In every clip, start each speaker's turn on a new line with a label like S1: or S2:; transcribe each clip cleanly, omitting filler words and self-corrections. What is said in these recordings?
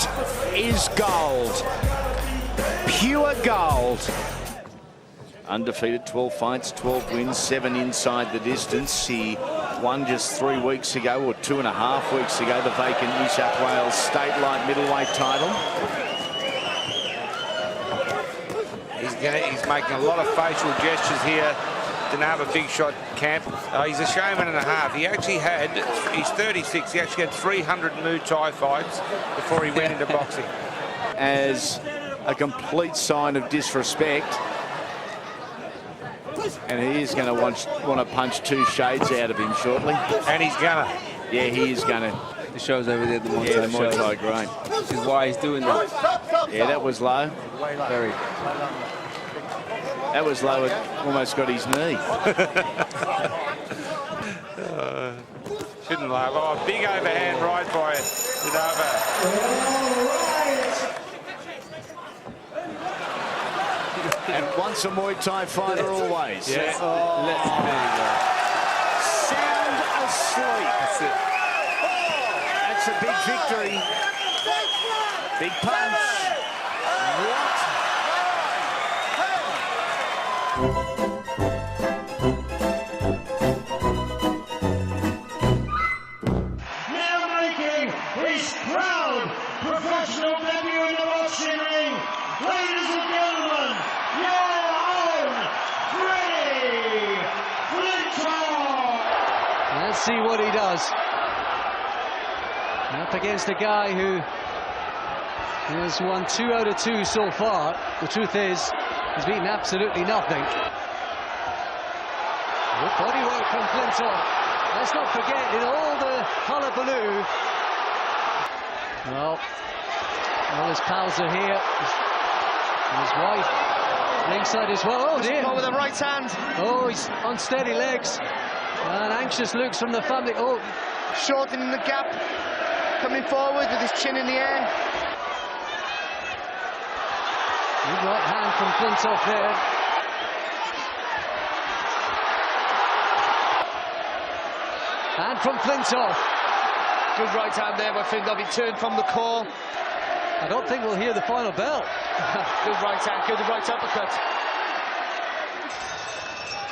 S1: That is gold. Pure gold. Undefeated, 12 fights, 12 wins, 7 inside the distance. He won just 3 weeks ago, or 2.5 weeks ago, the vacant New South Wales state light middleweight title.
S2: He's making a lot of facial gestures here. Didn't have a big shot camp. He's a showman and a half. He actually had, he's 36, he actually had 300 Muay Thai fights before he went into boxing.
S1: As a complete sign of disrespect. And he is going to want to punch 2 shades out of him shortly.
S2: And he's gonna.
S1: Yeah, he is going to.
S3: The show's over there, the Muay Thai.
S1: Yeah, the Muay Thai, great.
S3: This is why he's doing that.
S1: Yeah, that was low.
S3: Very.
S1: That was low. It almost got his knee.
S2: Shouldn't laugh. Oh, big overhand right by Zadava.
S1: And once a Muay Thai fighter, always.
S3: Yeah.
S1: Oh.
S3: There you go.
S1: Sound asleep.
S3: That's it.
S1: That's a big victory. Big punch. What?
S4: Now making his proud professional debut in the boxing ring, ladies and gentlemen, your own Freddie Flintoff.
S5: Let's see what he does. Up against a guy who has won 2 out of 2 so far. The truth is, he's beaten absolutely nothing. Good body work from Flintoff. Let's not forget, in all the hullabaloo, well, all his pals are here. And his wife ringside as well. Oh dear.
S6: With the right hand.
S5: Oh, he's on steady legs. And anxious looks from the family. Oh,
S6: Shortening the gap. Coming forward with his chin in the air.
S5: good right hand from Flintoff there. And from Flintoff.
S6: Good right hand there by Flintoff. He turned from the core.
S5: I don't think we'll hear the final bell.
S6: Good right hand, good right uppercut.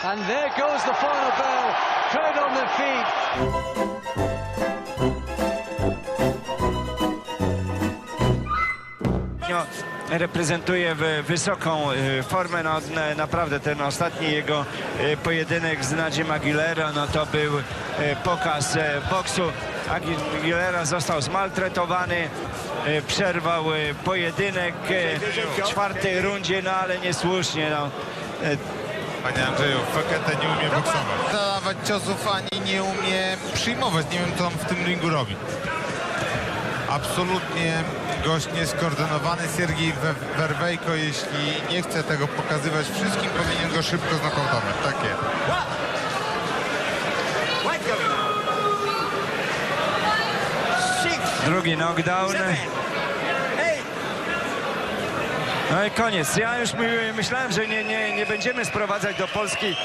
S5: And there goes the final bell. Crowd on their feet.
S7: Reprezentuje wysoką formę, no, naprawdę ten ostatni jego pojedynek z Nadziem Aguilera, no to był pokaz boksu. Aguilera został zmaltretowany, przerwał pojedynek w czwartej rundzie, no ale niesłusznie. No.
S8: Panie Andrzeju, Fekete nie umie boksować. Zadawać ciosów ani nie umie przyjmować. Nie wiem, co on w tym ringu robi. Absolutnie gość nieskoordynowany. Siergiej Werwejko, jeśli nie chce tego pokazywać wszystkim, powinien go szybko znokautować. Takie.
S7: Drugi knockdown. No i koniec. Ja już myślałem, że nie będziemy sprowadzać do Polski.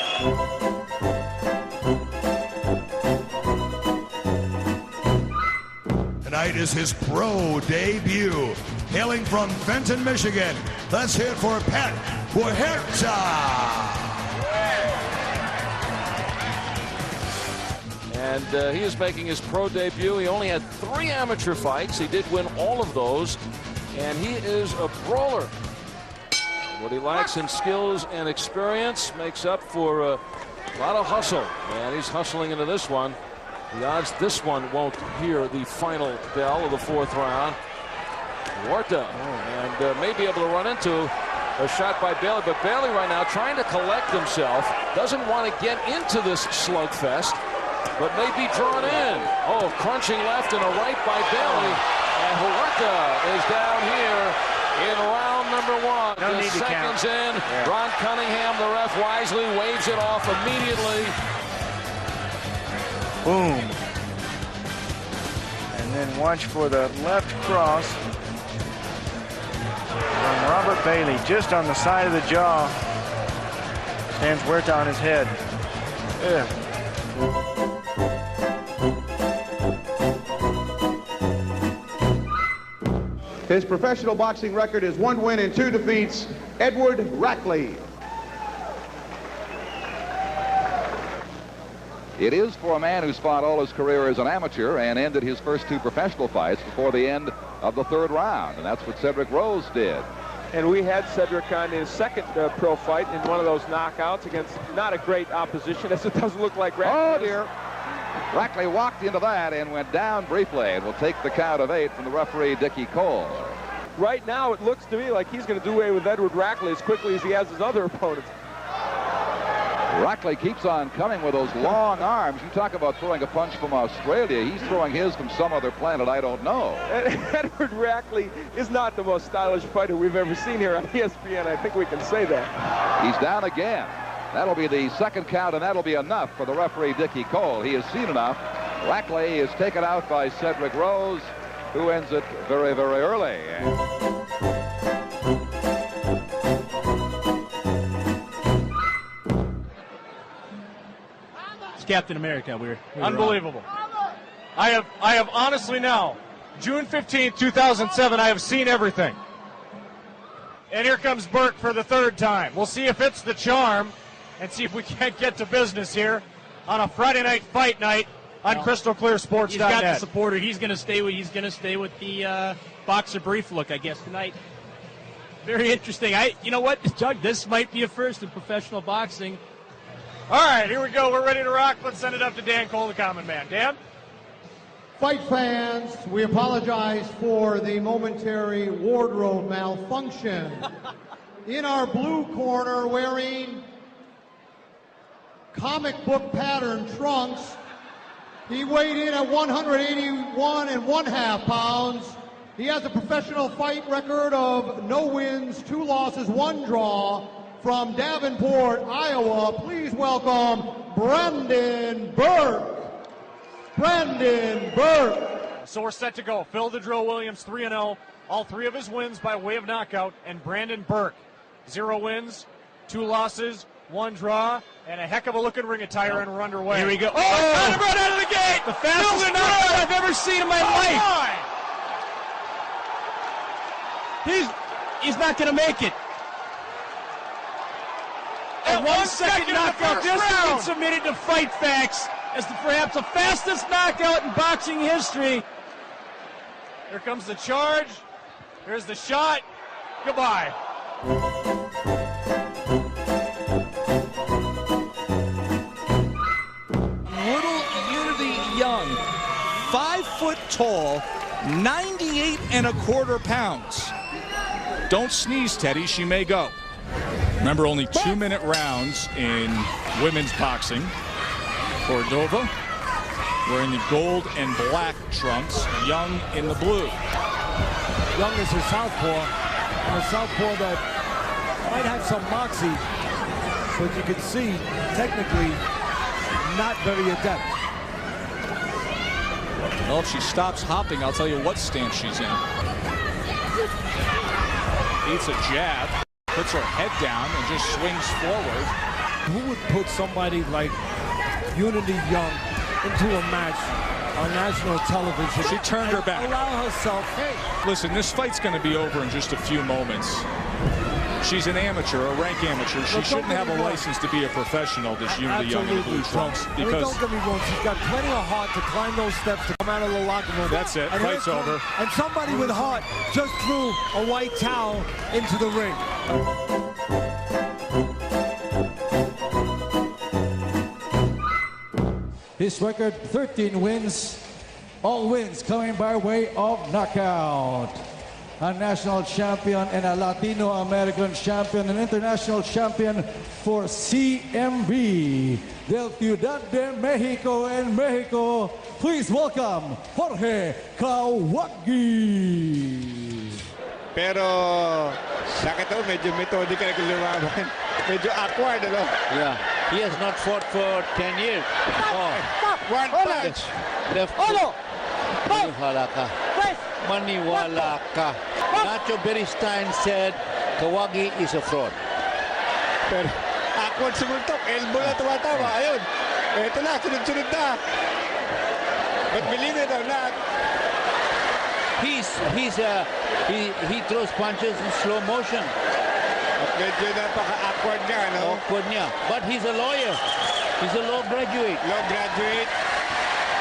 S9: Tonight is his pro debut. Hailing from Fenton, Michigan, let's hear it for Pat Huerta.
S10: And he is making his pro debut. He only had 3 amateur fights. He did win all of those. And he is a brawler. What he lacks in skills and experience makes up for a lot of hustle. And he's hustling into this one. The odds this one won't hear the final bell of the 4th round. Huerta and may be able to run into a shot by Bailey. But Bailey right now trying to collect himself. Doesn't want to get into this slugfest, but may be drawn in. Oh, crunching left and a right by Bailey. And Huerta is down here in round number 1.
S2: No need to count.
S10: Seconds in.
S2: Yeah.
S10: Ron Cunningham, the ref, wisely waves it off immediately.
S2: Boom. And then watch for the left cross from Robert Bailey, just on the side of the jaw. Stands Huerta on his head. Yeah.
S11: His professional boxing record is 1 win and 2 defeats. Edward Rackley.
S12: It is for a man who's fought all his career as an amateur and ended his first 2 professional fights before the end of the 3rd round, and that's what Cedric Rose did.
S13: And we had Cedric on his second pro fight in one of those knockouts against not a great opposition, as it doesn't look like Rackley.
S12: Oh, dear. Rackley walked into that and went down briefly, and will take the count of 8 from the referee, Dickie Cole.
S13: Right now, it looks to me like he's going to do away with Edward Rackley as quickly as he has his other opponents.
S12: Rackley keeps on coming with those long arms. You talk about throwing a punch from Australia. He's throwing his from some other planet I don't know.
S13: Edward Rackley is not the most stylish fighter we've ever seen here on ESPN. I think we can say that.
S12: He's down again. That'll be the 2nd count, and that'll be enough for the referee, Dickie Cole. He has seen enough. Rackley is taken out by Cedric Rose, who ends it very, very early.
S14: It's Captain America. We're unbelievable. I have honestly now, June 15th, 2007, I have seen everything. And here comes Burke for the 3rd time. We'll see if it's the charm and see if we can't get to business here on a Friday night fight night on CrystalClearSports.net.
S15: He's got the supporter. He's going to stay with the boxer brief look, I guess, tonight. Very interesting. You know what, Doug? This might be a first in professional boxing.
S14: All right, here we go. We're ready to rock. Let's send it up to Dan Cole, the common man. Dan?
S16: Fight fans, we apologize for the momentary wardrobe malfunction. In our blue corner, wearing comic book pattern trunks, he weighed in at 181 1/2 pounds. He has a professional fight record of no wins, 2 losses, 1 draw. From Davenport, Iowa, please welcome Brandon Burke. Brandon Burke.
S14: So we're set to go. Phil the Drill Williams, 3-0. All 3 of his wins by way of knockout. And Brandon Burke, 0 wins, 2 losses, 1 draw, and a heck of a looking ring attire, and we're underway.
S15: Here we go.
S14: Oh, right out of the gate!
S15: The fastest knockout I've ever seen in my life. He's not going to make it. A 1 second knockout just to get submitted to Fight Facts as perhaps the fastest knockout in boxing history.
S14: Here comes the charge. Here's the shot. Goodbye.
S17: Little Unity Young, 5 foot tall, 98 1/4 pounds. Don't sneeze, Teddy. She may go. Remember, only 2-minute rounds in women's boxing. Cordova wearing the gold and black trunks, Young in the blue.
S18: Young is a southpaw, and a southpaw that might have some moxie, but you can see, technically, not very adept.
S17: Well, if she stops hopping, I'll tell you what stance she's in. Eats a jab, puts her head down, and just swings forward.
S18: Who would put somebody like Unity Young into a match on national television?
S17: She turned her back.
S18: Allow herself. Hey.
S17: Listen, this fight's going to be over in just a few moments. She's an amateur, a rank amateur. She shouldn't have a license to be a professional, this Unity Young in the blue trunks. Because
S18: don't get me wrong, she's got plenty of heart to climb those steps to come out of the locker room.
S17: That's it.
S18: And
S17: Fight's over.
S18: And somebody with heart just threw a white towel into the ring.
S19: His record, 13 wins, all wins coming by way of knockout. A national champion and a Latino American champion, an international champion for CMB, del Ciudad de Mexico and Mexico. Please welcome Jorge Kawagi.
S20: Pero sa akin to, medyo methodical na lumaban. Medyo awkward, ano?
S21: Yeah, he has not fought for 10 years. Oh.
S20: One punch.
S21: Left hook. Maniwala ka. Maniwala ka. Nacho Beristain said Kawagi is a fraud.
S20: Pero awkward sumuntok. Elbow na tumatawa. Ayun. Ito na, sunod-sunod na. But believe it or not,
S21: he throws punches in slow motion.
S20: Medyo napaka-awkward niya, no?
S21: Awkward niya. But he's a lawyer. He's a law graduate.
S20: Law graduate.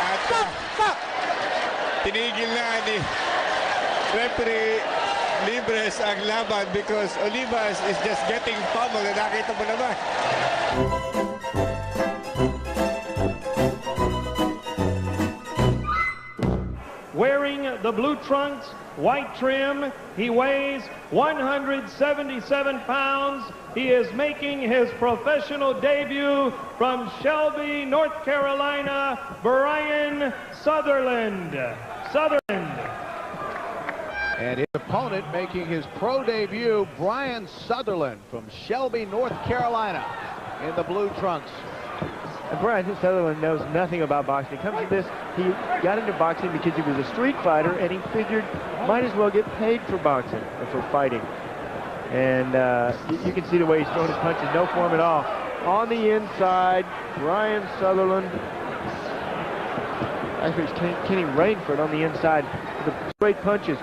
S20: At tinigil na ni referee Libres ang laban because Olivas is just getting pummeled. Nakita mo naman.
S4: Wearing the blue trunks, white trim, he weighs 177 pounds. He is making his professional debut from Shelby, North Carolina, Brian Sutherland.
S3: And his opponent making his pro debut, Brian Sutherland from Shelby, North Carolina, in the blue trunks.
S22: And Brian Sutherland knows nothing about boxing. He comes to this, he got into boxing because he was a street fighter, and he figured might as well get paid for boxing or for fighting. And you can see the way he's throwing his punches, no form at all. On the inside, Brian Sutherland. Actually, it's Kenny Rainford on the inside with the straight punches.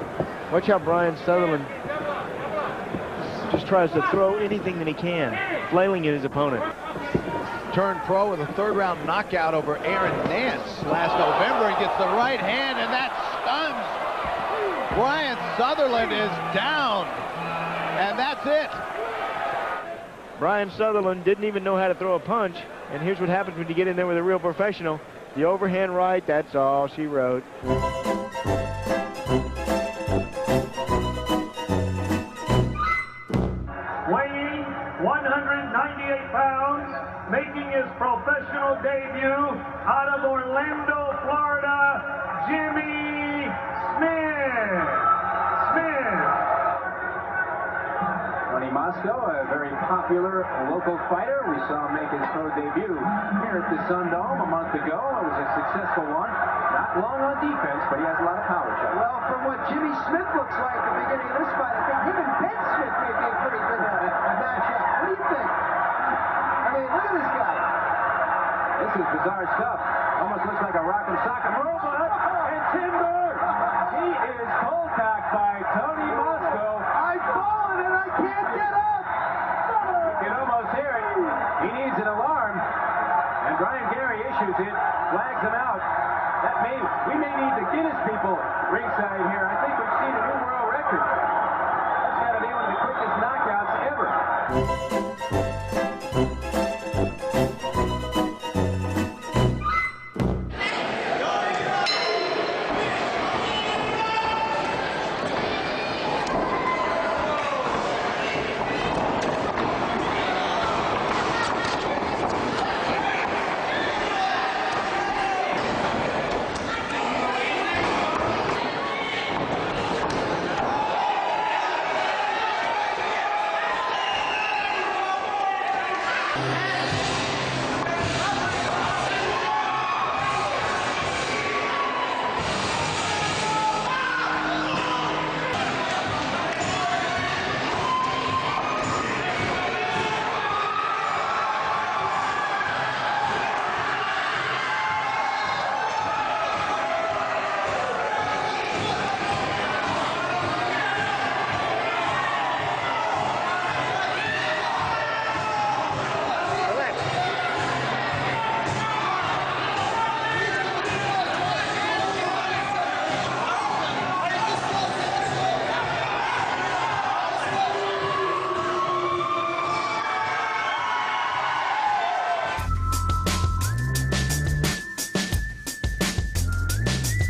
S22: Watch how Brian Sutherland just tries to throw anything that he can, flailing at his opponent.
S3: Turned pro with a third-round knockout over Aaron Nance last November and gets the right hand, and that stuns. Brian Sutherland is down, and that's it.
S22: Brian Sutherland didn't even know how to throw a punch, and here's what happens when you get in there with a real professional. The overhand right, that's all she wrote.
S4: Weighing 198 pounds, making his professional debut out of Orlando, Florida, Jimmy Smith.
S23: Tony Moscow, a very popular local fighter. We saw him make his pro debut here at the Sun Dome a month ago. It was a successful one. Not long on defense, but he has a lot of power.
S24: Well, from what Jimmy Smith looks like at the beginning of this fight, I think him and Ben Smith may be a pretty good matchup. What do you think? I mean, look at this guy.
S23: This is bizarre stuff. Almost looks like a rock and sock robot. And Timber, he is cold-cocked by Tony Moscow.
S24: I've fallen and I can't get up.
S23: You can almost hear it. He needs an alarm. And Brian Gary issues it, flags him out. We may need the Guinness people ringside here. I think we've seen a new world record.